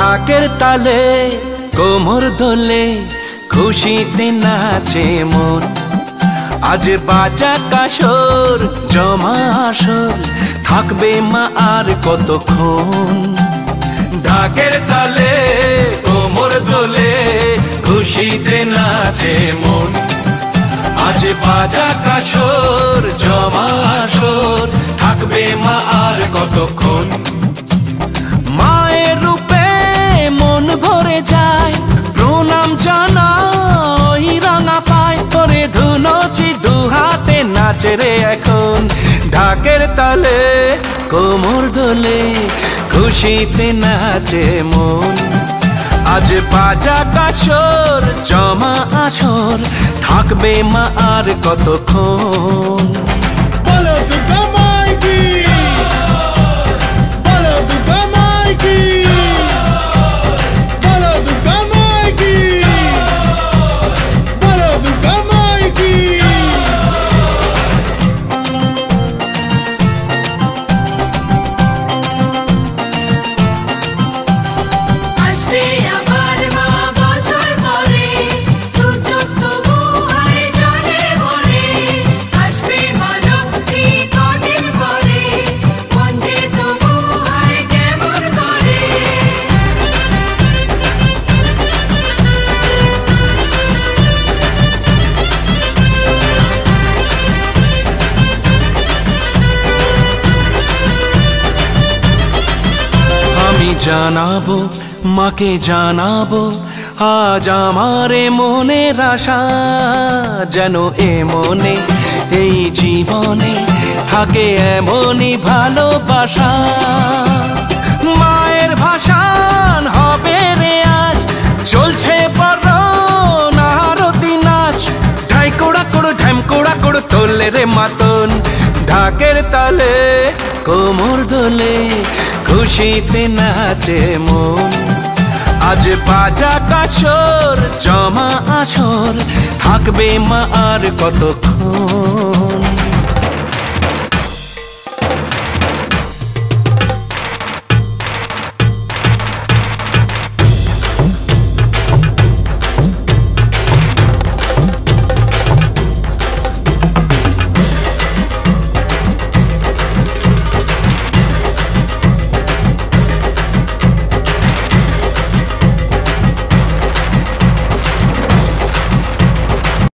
ঢাকের তালে কোমর দোলে খুশিতে নাচে মন। আজ বাজা কাসর জমা আসর থাকবে মা আর কতক্ষণ। ঢাকের তালে কোমর দোলে খুশিতে নাচে মন। আজ বাজা কাসর জমা আসর থাকবে মা আর কতক্ষণ। মায়ের রূপে মন ভরে যায় প্রণাম জানাই রাঙা পায় করে ধুনচি দুহাতে নাচে রে এখন। ঢাকের তালে কোমর দোলে খুশিতে নাচে মন। আজ বাজা কাসর জমা আসর থাকবে মা আর কতক্ষণ। বলো দুর্গা মাইকি, বলো দুর্গা মাইকি, বলো দুর্গা মাইকি, বলো দুর্গা মাইকি। আসবে আবার মা বছর পরে, দু চোখ তবু হয় জলে ভরে। আসবে মা লক্ষ্মী কদিন পরে, মন যে তবু হয় কেমন করে। আমি জানাবো মাকে জানাবো আজ আমারে মনের আশা। যেন এ মনে এই জীবনে থাকে এমনই ভালোবাসা। মায়ের ভাষান হবে রে আজ চলছে বরণ আরতি নাচ। ঢাই কোড়া কোড়ো ঢ্যাম কোড়া কোড়ো তোলে রে মাতন। ঢাকের তালে কোমর দোলে খুশিতে নাচে মন। আজ বাজা কাসর জমা আসর থাকবে মা আর কতক্ষণ।